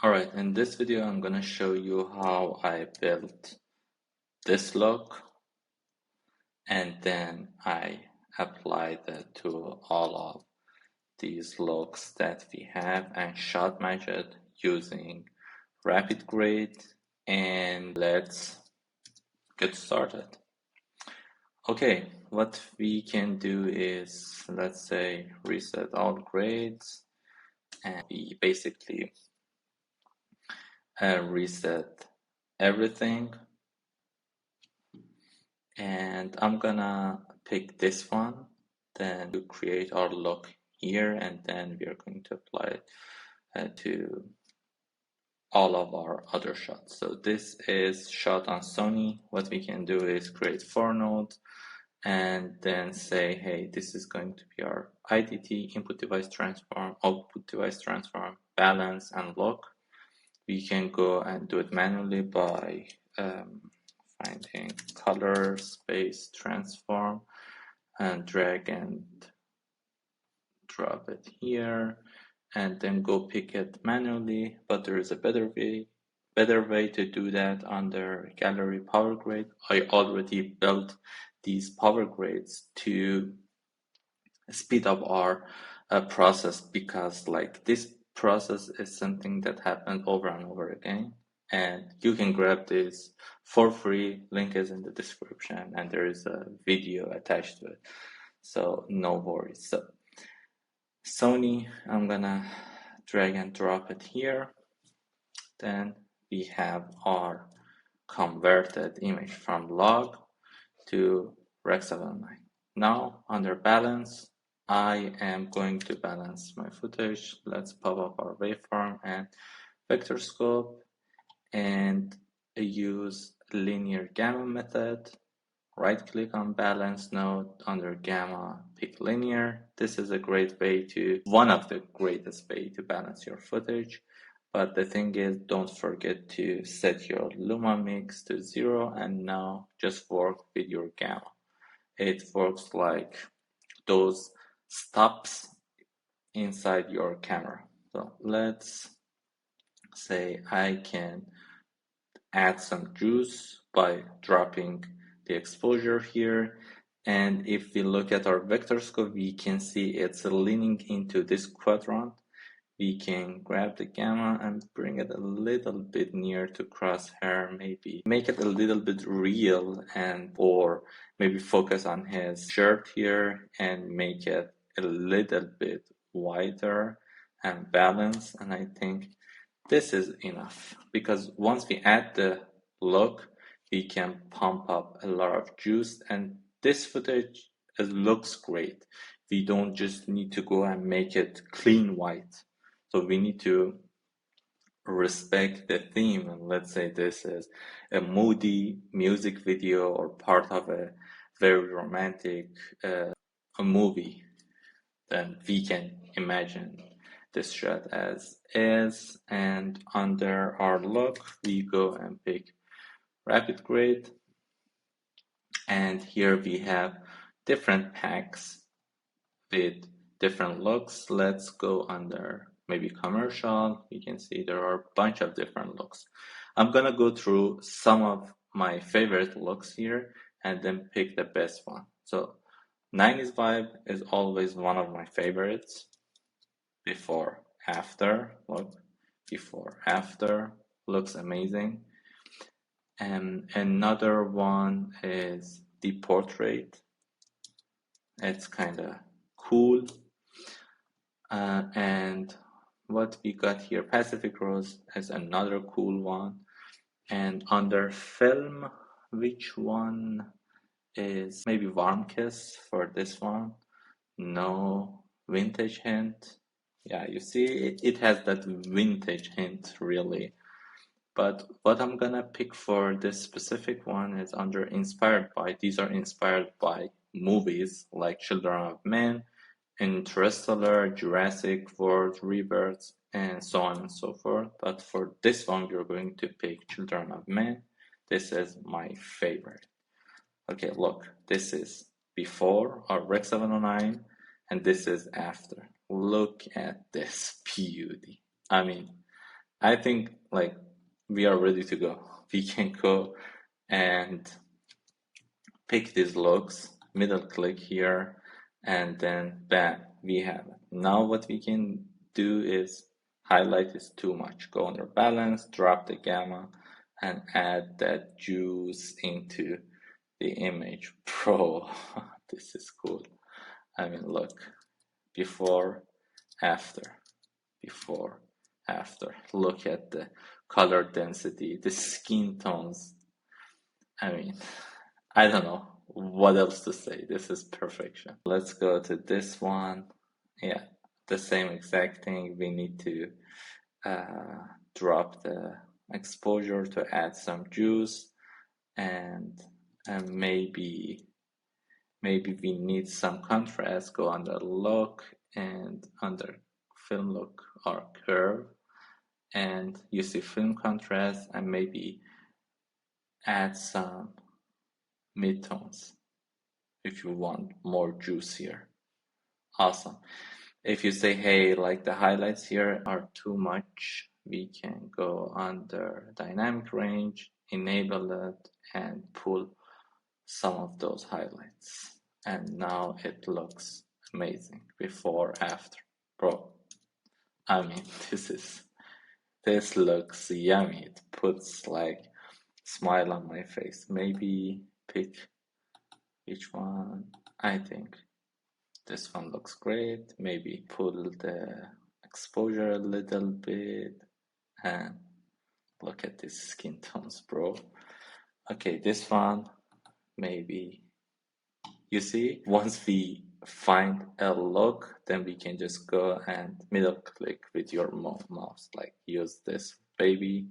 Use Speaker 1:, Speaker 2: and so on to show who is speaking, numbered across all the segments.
Speaker 1: Alright, in this video I'm gonna show you how I built this look and then I applied it to all of these looks that we have and shot match it using RapidGrade, and let's get started. Okay, what we can do is, let's say, reset all grades, and we basically reset everything. And I'm gonna pick this one, then to create our look here, and then we are going to apply it to all of our other shots. So this is shot on Sony. What we can do is create 4 nodes and then say, hey, this is going to be our IDT, input device transform, output device transform, balance, and look. We can go and do it manually by finding color space transform and drag and drop it here, and then go pick it manually. But there is a better way to do that under gallery power grade. I already built these power grades to speed up our process, because like this process is something that happens over and over again, and you can grab this for free. Link is in the description and there is a video attached to it, so no worries. So Sony, I'm gonna drag and drop it here. Then we have our converted image from log to Rec 709. Now under balance, I am going to balance my footage. Let's pop up our waveform and vector scope and use linear gamma method. Right click on balance node, under gamma pick linear. This is a great way to, one of the greatest way to balance your footage. But the thing is, don't forget to set your luma mix to 0, and now just work with your gamma. It works like those stops inside your camera. So let's say I can add some juice by dropping the exposure here, and if we look at our vector scope, we can see it's leaning into this quadrant. We can grab the gamma and bring it a little bit near to crosshair, maybe make it a little bit real, and or maybe focus on his shirt here and make it a little bit wider and balanced. And I think this is enough, because once we add the look, we can pump up a lot of juice, and this footage looks great. We don't just need to go and make it clean white. So we need to respect the theme, and let's say this is a moody music video or part of a very romantic a movie, then we can imagine this shot as is. And under our look, we go and pick RapidGrade, and here we have different packs with different looks. Let's go under maybe commercial. You can see there are a bunch of different looks. I'm gonna go through some of my favorite looks here and then pick the best one. So 90s vibe is always one of my favorites. Before after look, before after looks amazing. And another one is the portrait. It's kind of cool. And what we got here, Pacific Rose, is another cool one. And under film, which one is maybe Warm Kiss for this one? No vintage hint. Yeah, you see, it has that vintage hint really. But what I'm gonna pick for this specific one is under inspired by. These are inspired by movies like Children of Men, Interstellar, Jurassic World, Rebirth, and so on and so forth. But for this one, we're going to pick Children of Men. This is my favorite. Okay, look, this is before our Rec 709, and this is after. Look at this beauty. I mean, I think like we are ready to go. We can go and pick these looks, middle click here, and then bam, we have it. Now what we can do is highlight is too much. Go under balance, drop the gamma, and add that juice into the image. Bro, this is cool. I mean, look, before, after, before, after. Look at the color density, the skin tones. I mean, I don't know what else to say. This is perfection. Let's go to this one. Yeah, the same exact thing. We need to drop the exposure to add some juice, and maybe we need some contrast. Go under look and under film look or curve, and you see film contrast, and maybe add some midtones if you want more juice here. Awesome. If you say, hey, like the highlights here are too much, we can go under dynamic range, enable it, and pull some of those highlights. And now it looks amazing before, after. Bro, I mean, this looks yummy. It puts like smile on my face. Maybe pick which one. I think this one looks great. Maybe pull the exposure a little bit, and look at these skin tones, bro. Okay, this one, maybe. You see, once we find a look, then we can just go and middle click with your mouse, like use this baby.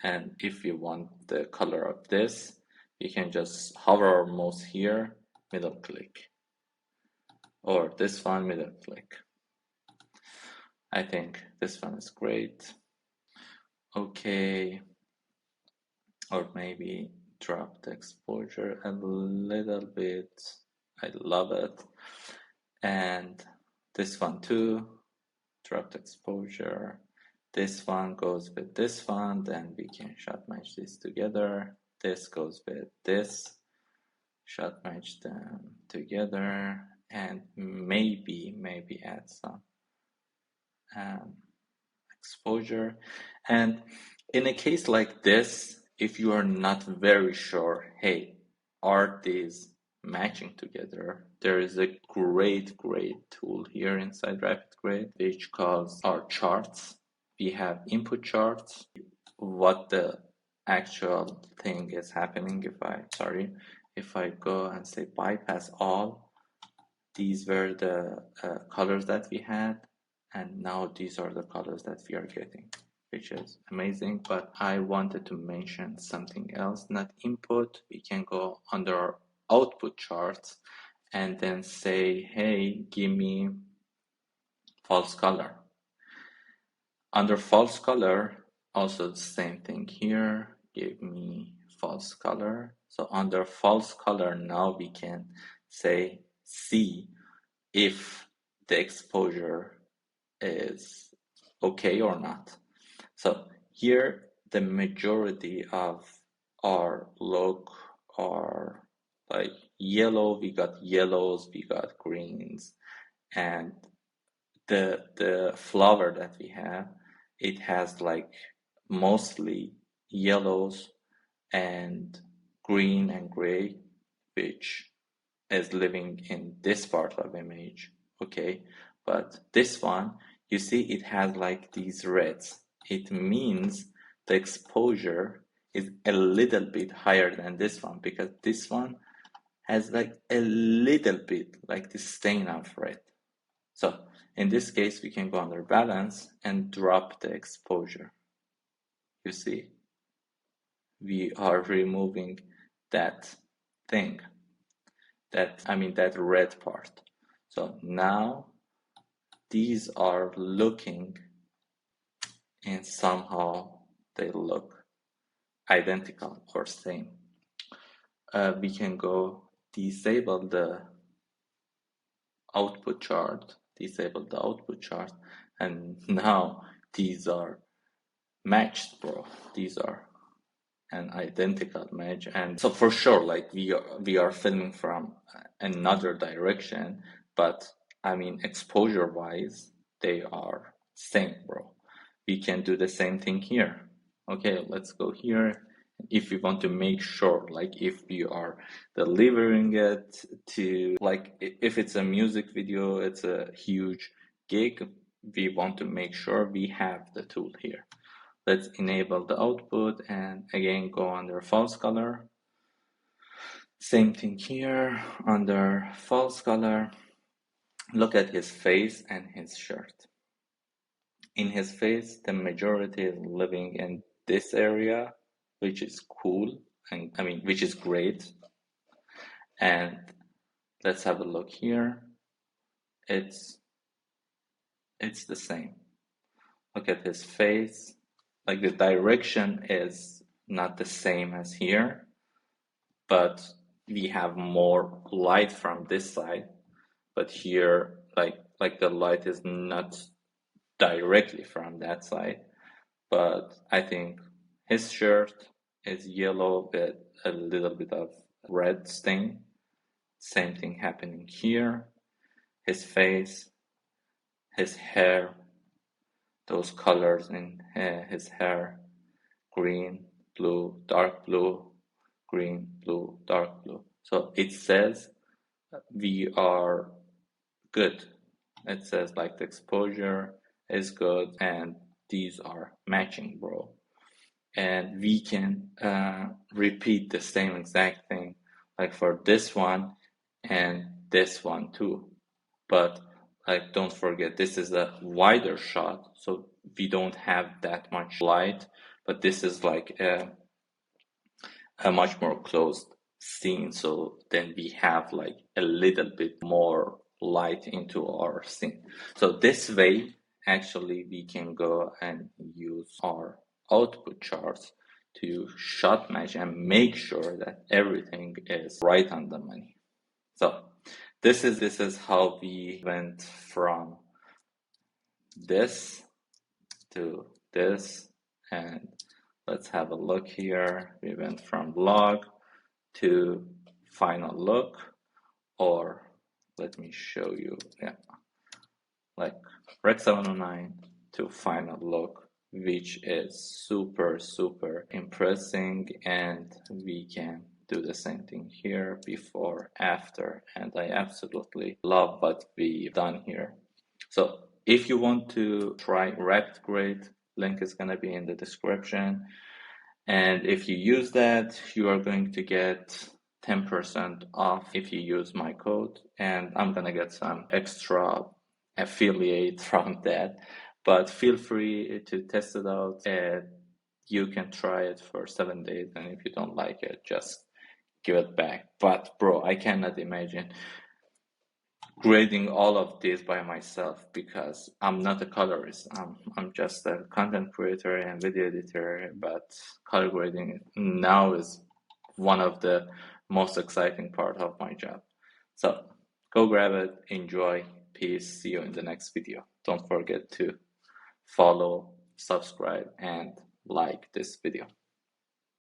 Speaker 1: And if you want the color of this, you can just hover our mouse here, middle click, or this one, middle click. I think this one is great. Okay, or maybe drop the exposure a little bit. I love it. And this one too, drop the exposure. This one goes with this one, then we can shot match these together. This goes with this, shot match them together, and maybe add some exposure. And in a case like this, if you are not very sure, hey, are these matching together, there is a great tool here inside RapidGrade which calls our charts. We have input charts, what the actual thing is happening. If I go and say bypass all, these were the colors that we had, and now these are the colors that we are getting, which is amazing. But I wanted to mention something else, not input. We can go under our output charts and then say, hey, give me false color. Under false color, also the same thing here, give me false color. So under false color, now we can say, see if the exposure is okay or not. So here, the majority of our look are like yellow. We got yellows, we got greens, and the flower that we have, it has like mostly yellows and green and gray, which is living in this part of image, okay? But this one, you see it has like these reds. It means the exposure is a little bit higher than this one, because this one has like a little bit like the stain of red. So in this case, we can go under balance and drop the exposure. You see, we are removing that thing, that red part. So now these are looking, and somehow they look identical or same. We can go disable the output chart, and now these are matched, bro. These are an identical match, and so for sure, like we are filming from another direction, but I mean exposure wise they are same, bro. We can do the same thing here. Okay, let's go here. If we want to make sure, like if we are delivering it to, like if it's a music video, it's a huge gig, we want to make sure we have the tool here. Let's enable the output and again go under false color. Same thing here under false color. Look at his face and his shirt. In his face, the majority is living in this area, which is cool, and I mean, which is great. And let's have a look here. It's the same. Look at his face. Like the direction is not the same as here, but we have more light from this side. But here, like the light is not directly from that side. But I think his shirt is yellow with a little bit of red stain. Same thing happening here. His face, his hair, those colors in his hair, green, blue, dark blue, green, blue, dark blue. So it says we are good. It says like the exposure is good and these are matching, bro. And we can repeat the same exact thing like for this one and this one too. But like don't forget, this is a wider shot, so we don't have that much light, but this is like a much more closed scene, so then we have like a little bit more light into our scene. So this way actually we can go and use our output charts to shot match and make sure that everything is right on the money. So this is how we went from this to this, and let's have a look here. We went from log to final look, or let me show you, yeah, like Rec 709 to final look, which is super impressing, and we can do the same thing here, before, after, and I absolutely love what we've done here. So if you want to try RapidGrade, link is going to be in the description. And if you use that, you are going to get 10% off if you use my code. And I'm going to get some extra affiliate from that. But feel free to test it out. And you can try it for 7 days. And if you don't like it, just give it back. But bro, I cannot imagine grading all of this by myself because I'm not a colorist. I'm just a content creator and video editor, but color grading now is one of the most exciting part of my job. So go grab it, enjoy, peace, see you in the next video. Don't forget to follow, subscribe, and like this video.